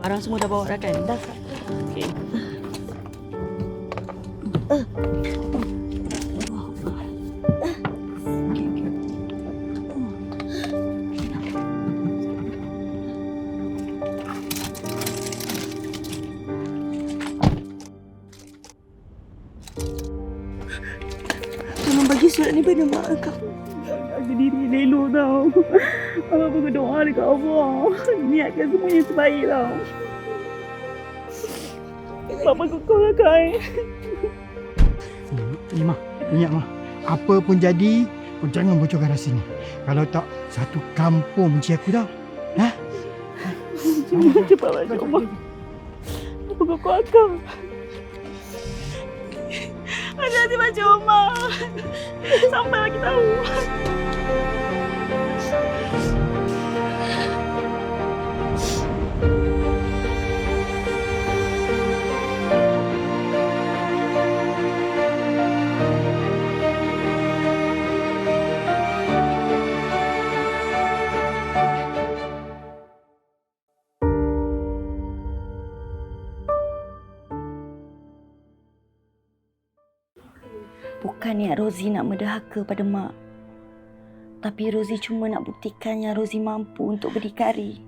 Barang semua dah bawa dah kan? Dah, Kak. Okey. Tolong bagi surat ni pada mak kau. Aku diri lelo tau. Abang berdoa dekat Allah. Niatkan semuanya sebaik tau. Bapa kau lah Kai. Ni Mah, ingat Mah. Apa pun jadi, kau jangan bocorkan rahsia ni. Kalau tak, satu kampung benci aku tau. Ha? Cepat balik Allah. Bapa kau akal. Hati-hati baca Omar. Sampai bagi tahu. Bukan niat Rozi nak mendahaka pada mak. Tapi Rozi cuma nak buktikan yang Rozi mampu untuk berdikari.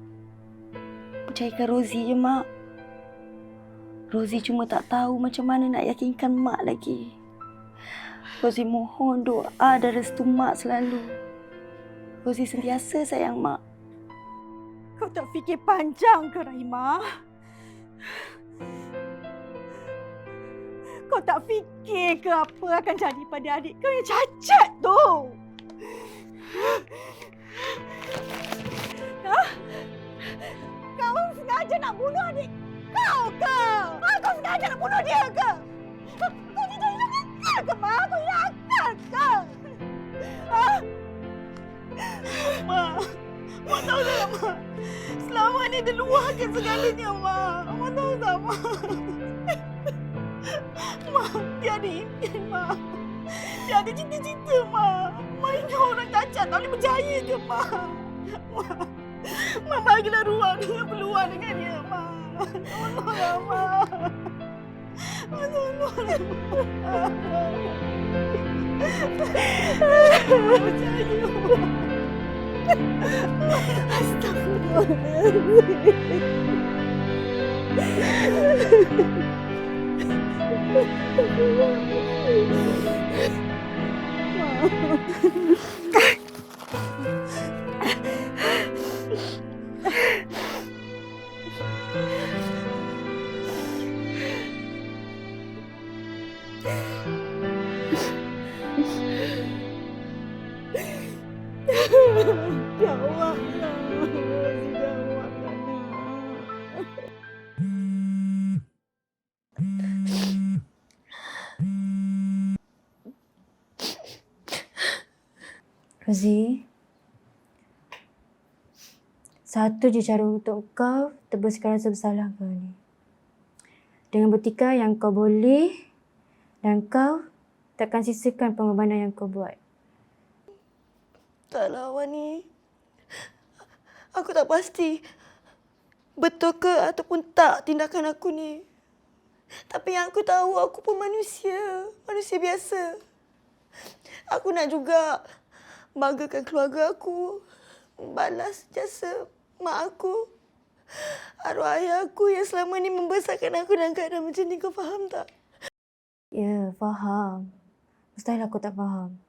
Percayakan Rozi je, Mak. Rozi cuma tak tahu macam mana nak yakinkan mak lagi. Rozi mohon doa dan restu mak selalu. Rozi sentiasa sayang mak. Kau tak fikir panjang ke, Rahimah? Kau tak fikir ke apa akan jadi pada adik kau yang cacat tu? Ha? Kau sengaja nak bunuh adik kau ke? Kau sengaja nak bunuh dia ke? Kau ni dah hilang akal ke, Ma? Kau hilang akal ke? Ha? Ma tahu tak, Ma? Selama ni dia luahkan segalanya, Ma. Ma tahu tak, Ma? Ma, dia ada impian, Ma. Dia ada cita-cita, Ma. Ma ini orang cacat, tak boleh berjaya ke, Ma? Ma bagilah ruang dengan peluang dengan dia, Ma. Tolonglah, Ma. Ma, tolonglah, Ma. Ma berjaya, Ma. Jawablah. Jawablah, nak. Rozi, satu je cara untuk kau tebuskan rasa bersalah kau ni. Dengan buktikan yang kau boleh dan kau takkan sisakan pengorbanan yang kau buat. Taklah awak ni. Aku tak pasti betul ke ataupun tak tindakan aku ni. Tapi yang aku tahu, aku pun manusia. Manusia biasa. Aku nak juga banggakan keluarga aku. Balas jasa mak aku. Arwah ayah aku yang selama ni membesarkan aku dalam keadaan macam ni. Kau faham tak? Ya, faham. Mustahil aku tak faham.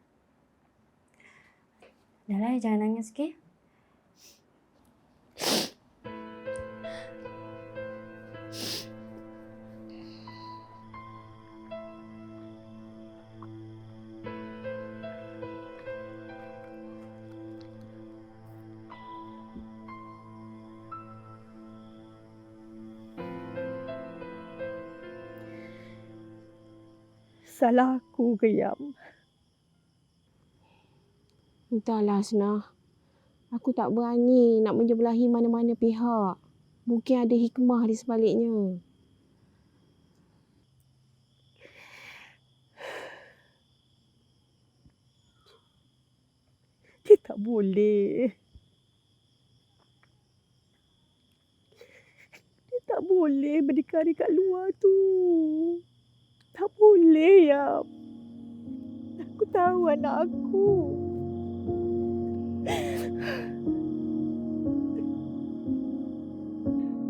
Dah lah, jangan nangis, okey? Salah aku ke, Yam? Entahlah, Asnah. Aku tak berani nak menjebelahi mana-mana pihak. Mungkin ada hikmah di sebaliknya. Dia tak boleh. Dia tak boleh berdikari kat luar tu. Tak boleh, ya. Aku tahu anak aku.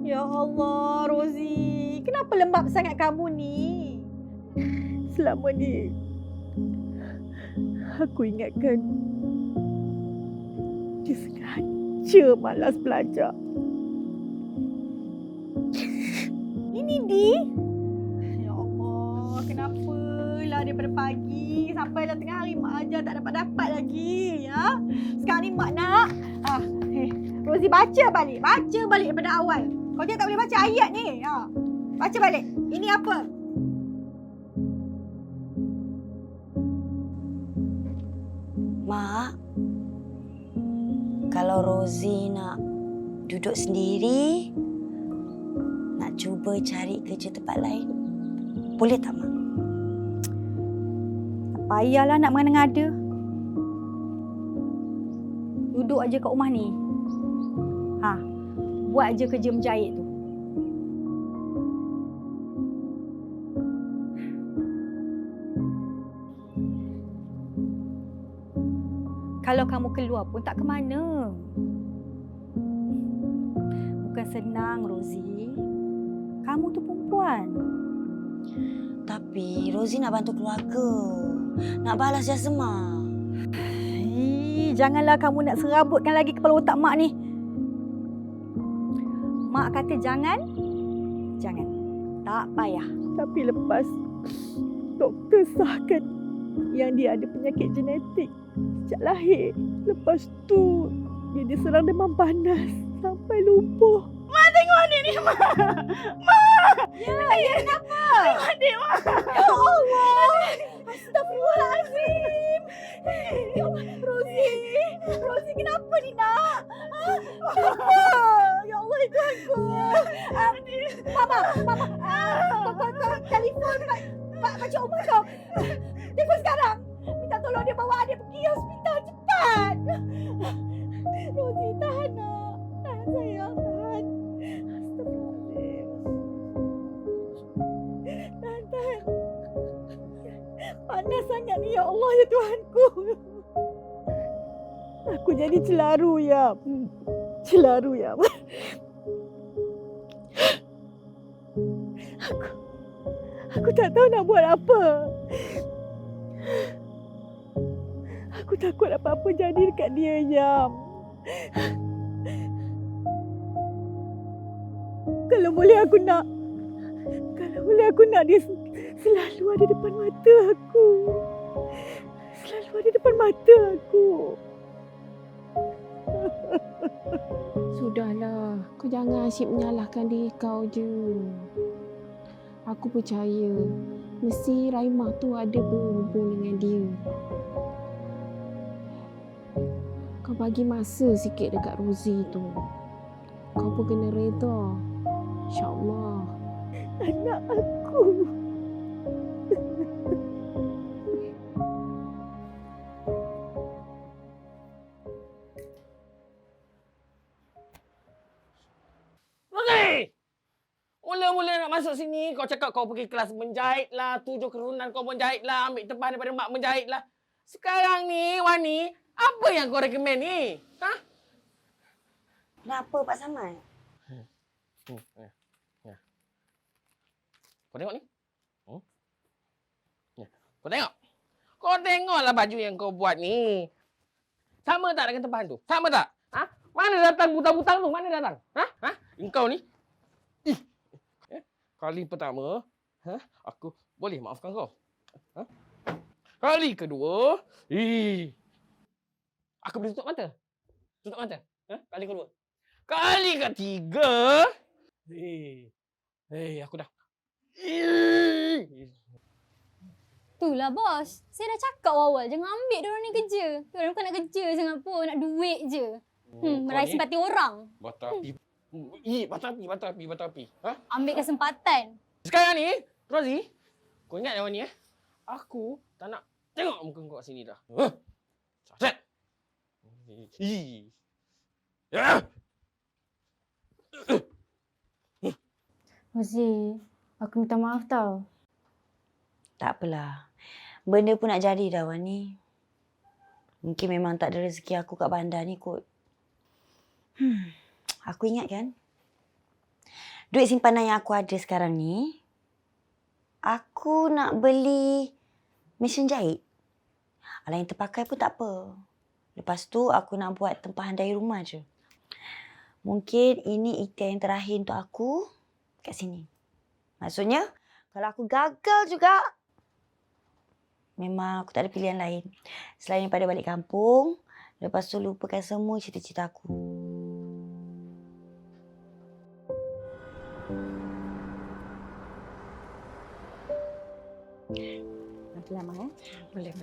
Ya Allah, Rozi. Kenapa lembab sangat kamu ni? Selama ni, aku ingatkan dia sengaja malas belajar. Ini Di. Ya Allah, kenapalah daripada pagi sampai dah tengah hari mak ajar tak dapat-dapat lagi, ya. Sekarang ni mak nak Rozi baca balik daripada awal. Kau dia tak boleh baca ayat ni. Ha. Baca balik. Ini apa? Mak, kalau Rozi nak duduk sendiri, nak cuba cari kerja tempat lain, boleh tak, Mak? Tak payahlah nak mengada-ngada. Duduk aja kat rumah ni. Buat aja kerja menjahit tu. Kalau kamu keluar pun tak ke mana. Bukan senang, Rozi. Kamu tu perempuan. Tapi Rozi nak bantu keluarga. Nak balas jasa Mak. Janganlah kamu nak serabutkan lagi kepala otak mak ni. Mak kata jangan. Jangan. Tak payah. Tapi lepas doktor sahkan yang dia ada penyakit genetik sejak lahir. Lepas tu dia diserang demam panas sampai lumpuh. Mak tengok adik ni, Mak. Mak. Ya, kenapa? Tengok adik, Mak. Ya Allah. Astagfirullahaladzim. Ya Allah, Rozi. Rozi, kenapa ni, nak? Ya Allah, Tuhanku. Mama. Kau telefon Pakcik Umar kau. Telefon sekarang. Minta tolong dia bawa adik pergi hospital cepat. Rozi, tahan, nak. Tahan, sayang. Tahan. Astagfirullahaladzim. Tahan. Panas sangat ni, ya Allah, ya Tuhanku. Aku jadi celaru, ya. Celaru, ya. Aku tak tahu nak buat apa. Aku takut apa-apa jadi dekat dia, Yam. Kalau boleh aku nak dia selalu ada depan mata aku. Selalu ada depan mata aku. Sudahlah, kau jangan asyik menyalahkan diri kau je. Aku percaya, mesti Raimah tu ada berhubung dengan dia. Kau bagi masa sikit dekat Rozi tu. Kau pun kena reda. InsyaAllah. Anak aku. Rozi! Mula-mula nak masuk sini, kau cakap kau pergi kelas menjahit lah, 7 kerunan kau menjahit lah, ambil tebahan daripada mak menjahit lah. Sekarang ni, Wani, apa yang kau recommend ni? Ha? Kenapa Pak Samad? Kau tengok ni. Kau tengok. Kau tengoklah baju yang kau buat ni. Sama tak dengan tebahan tu? Sama tak? Ha? Mana datang butang-butang tu? Mana datang? Ha? Engkau ni. Kali pertama, aku boleh maafkan kau. Kali kedua, aku boleh tutup mata. Tutup mata. Kali kedua. Kali ketiga, aku dah. Itulah bos. Saya dah cakap awal jangan ambil diorang ni kerja. Diorang bukan nak kerja sangat pun, nak duit je. Meraih simpati orang. Batu api. Batu api. Ha? Ambil kesempatan. Sekarang ni, Rozi, kau ingat yang ni aku tak nak tengok muka kau kat sini dah. Saset. Rozi, aku minta maaf tau. Tak apalah. Benda pun nak jadi dah Wani. Mungkin memang tak ada rezeki aku kat bandar ni kot. Aku ingat kan? Duit simpanan yang aku ada sekarang ni, aku nak beli mesin jahit. Alah yang terpakai pun tak apa. Lepas tu aku nak buat tempahan dari rumah je. Mungkin ini ikhtiar yang terakhir untuk aku kat sini. Maksudnya, kalau aku gagal juga, memang aku tak ada pilihan lain. Selain daripada balik kampung, lepas tu lupakan semua cita-cita aku. Nanti lama ya? Boleh.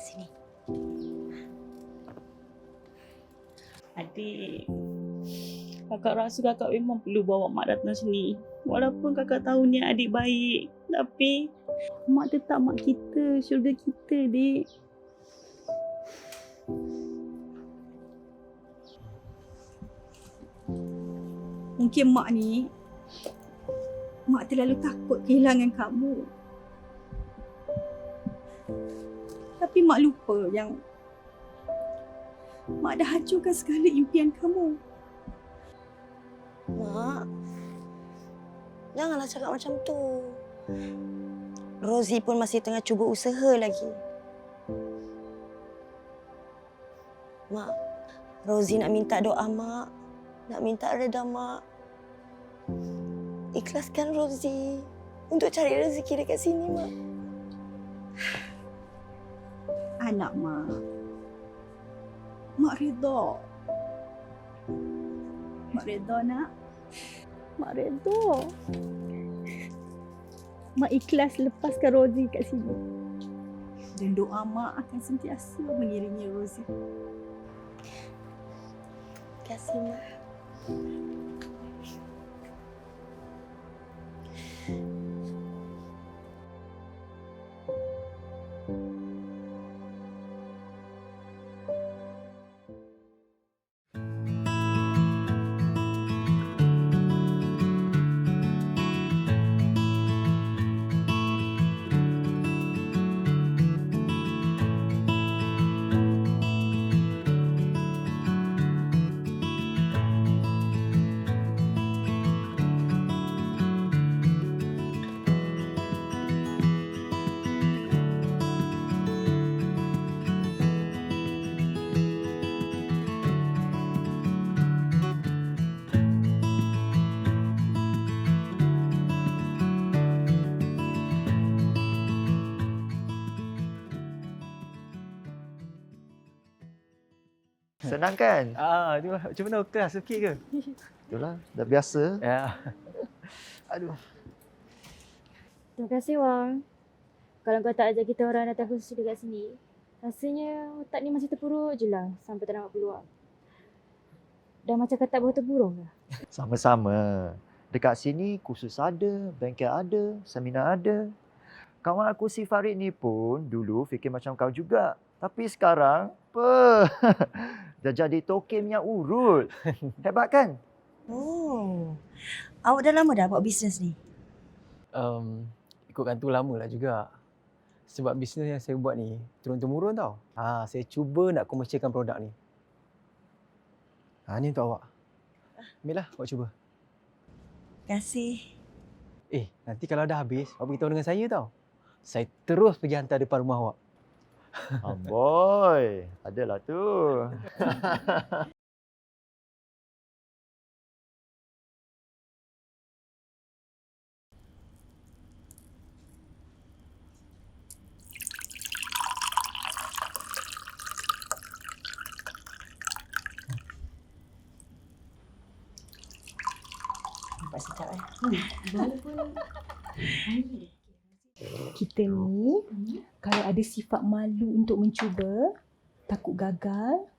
Sini. Adik, kakak rasa kakak memang perlu bawa mak datang sini. Walaupun kakak tahu ni adik baik, tapi mak tetap mak kita, syurga kita, Dik. Mungkin mak terlalu takut kehilangan kamu. Tapi mak lupa yang mak dah hancurkan segala impian kamu. Mak, janganlah cakap macam tu. Rozi pun masih tengah cuba usaha lagi. Mak, Rozi nak minta doa mak. Nak minta reda mak. Ikhlaskan Rozi untuk cari rezeki dekat sini, mak. Anak mak redha. Mak redha, nak. Mak redha. Mak ikhlas lepaskan Rozi kat sini. Dan doa mak akan sentiasa mengiringi Rozi. Terima kasih, mak. Senang kan? Tu macam mana kelas sikit ke? Itulah, dah biasa. Ya. Aduh. Terima kasih Wang. Kalau kau tak ajak kita orang datang khusus dekat sini, rasanya otak ni masih terpuruk je lah sampai tak nak keluar. Dah macam kata bau terburung lah. Sama-sama. Dekat sini kursus ada, bengkel ada, seminar ada. Kawan aku si Farid ni pun dulu fikir macam kau juga. Tapi sekarang, dah jadi token minyak urut. Hebat kan? Oh, awak dah lama dah buat bisnes ni? Ikutkan tu lama lah juga. Sebab bisnes yang saya buat ni turun-temurun tau. Saya cuba nak komersialkan produk ni. Ni untuk awak. Ambillah, awak cuba. Terima kasih. Nanti kalau dah habis, awak beritahu dengan saya tau. Saya terus pergi hantar depan rumah awak. Amboi, adalah tu. Nampak sedap eh? Kita ni kalau ada sifat malu untuk mencuba, takut gagal,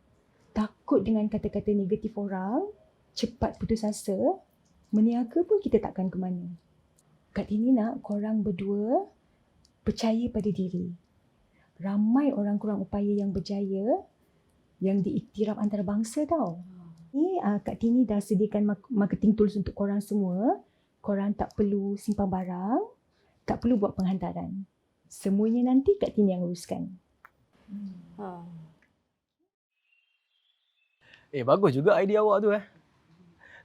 takut dengan kata-kata negatif orang, cepat putus asa, meniaga pun kita takkan ke mana. Kak Tini nak korang berdua percaya pada diri. Ramai orang kurang upaya yang berjaya, yang diiktiraf antarabangsa tau. Ni Kak Tini dah sediakan marketing tools untuk korang semua. Korang tak perlu simpan barang, tak perlu buat penghantaran. Semuanya nanti Kak Tini yang uruskan. Bagus juga idea awak tu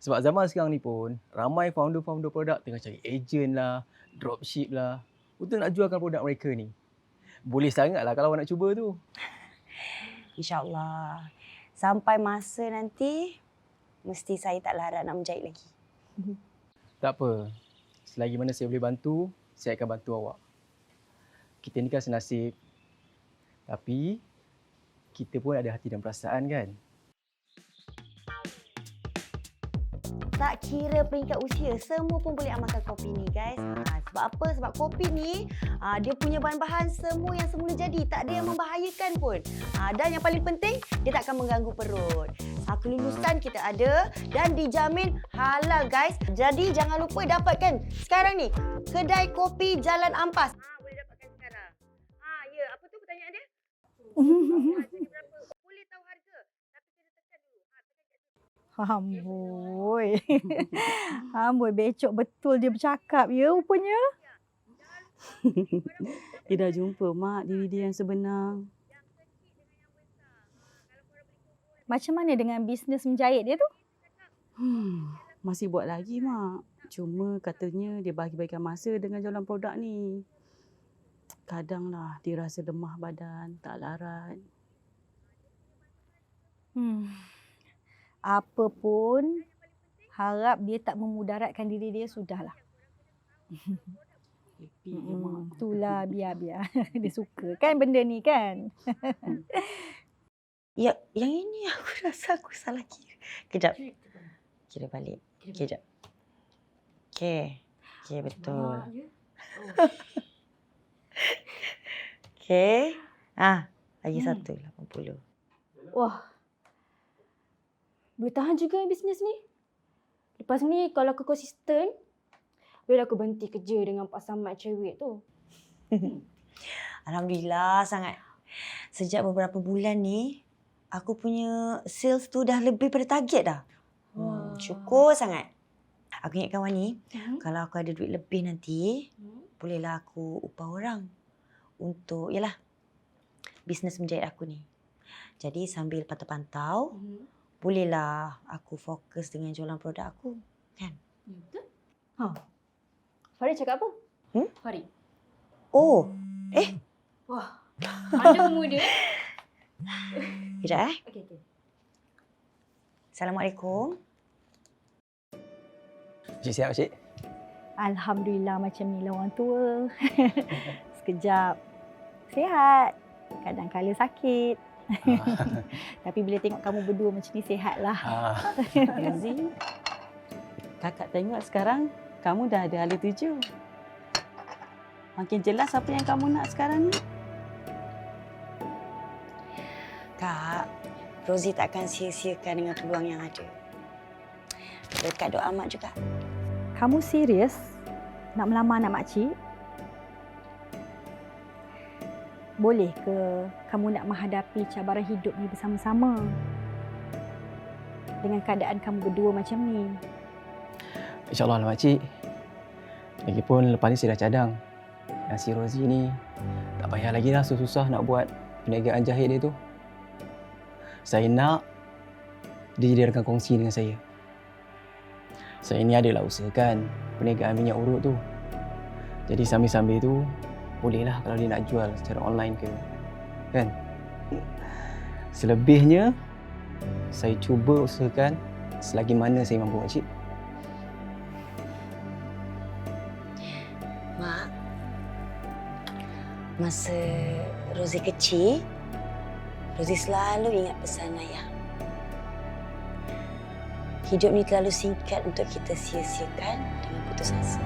Sebab zaman sekarang ni pun, ramai founder-founder produk tengah cari agent lah, dropship lah, untuk nak jualkan produk mereka ni. Boleh sangatlah kalau awak nak cuba tu. InsyaAllah. Sampai masa nanti, mesti saya tak larat nak menjahit lagi. Tak apa. Selagi mana saya boleh bantu, saya akan bantu awak. Kita ni kan senasib. Tapi, kita pun ada hati dan perasaan kan? Tak kira peringkat usia, semua pun boleh amalkan kopi ni guys. Sebab apa? Sebab kopi ni dia punya bahan-bahan semua yang semula jadi. Tak ada yang membahayakan pun. Dan yang paling penting, dia tak akan mengganggu perut. Kelulusan kita ada dan dijamin halal guys. Jadi jangan lupa dapatkan sekarang ni kedai kopi Jalan Ampas. Boleh dapatkan sekarang. Ya, apa tu pertanyaan dia? Harganya berapa? Boleh tahu harga. Tapi kena tekan dulu. Amboi. Amboi, becok betul dia bercakap ya rupanya. Dia dah jumpa mak diri dia yang sebenar. Macam mana dengan bisnes menjahit dia tu? Masih buat lagi mak. Cuma katanya dia bagi-bagikan masa dengan jualan produk ni. Kadanglah dia rasa lemah badan, tak larat. Apa pun, harap dia tak memudaratkan diri dia, sudahlah. Happy je mak. Itulah, biar. Dia suka kan benda ni kan? Ya, yang ini aku rasa aku salah kira. Kejap. Kira balik. Kejap. Okey. Okey, betul. Okey. Lagi 180. Wah. Boleh tahan juga bisnes ni. Lepas ni kalau aku konsisten, boleh aku berhenti kerja dengan Pak Samad cewek tu. Alhamdulillah sangat. Sejak beberapa bulan ni, aku punya sales tu dah lebih pada target dah. Syukur sangat. Aku ingatkan Wani, kalau aku ada duit lebih nanti, bolehlah aku upah orang untuk, bisnes menjahit aku ni. Jadi sambil pantau-pantau, bolehlah aku fokus dengan jualan produk aku, kan? Betul. Farid cakap apa? Farid. Oh, Wah, ada muda. Kejap Okey. Assalamualaikum. Cik siap, Cik? Alhamdulillah macam ni lah orang tua. Sekejap sihat, kadang-kala sakit. Tapi bila tengok kamu berdua macam ni, sihatlah. Razi, kakak tengok sekarang kamu dah ada hala 7. Makin jelas apa yang kamu nak sekarang ni. Kak, Rozi tak akan sia-siakan dengan peluang yang ada. Berkat doa mak juga. Kamu serius nak melamar anak makcik? Boleh ke kamu nak menghadapi cabaran hidup ni bersama-sama? Dengan keadaan kamu berdua macam ni. InsyaAllah lah makcik. Lagipun lepas ni saya dah cadang. Dan si Rozi ni tak payah lagi lah susah-susah nak buat perniagaan jahit dia tu. Saya nak dia jadi rakan kongsi dengan saya. Saya ni adalah usahakan perniagaan minyak urut tu. Jadi sambil-sambil tu, bolehlah kalau dia nak jual secara online ke. Kan? Selebihnya, saya cuba usahakan selagi mana saya mampu, makcik. Mak, masa Rozi kecil, Rozi selalu ingat pesan ayah. Hidup ni terlalu singkat untuk kita sia-siakan dengan putus asa.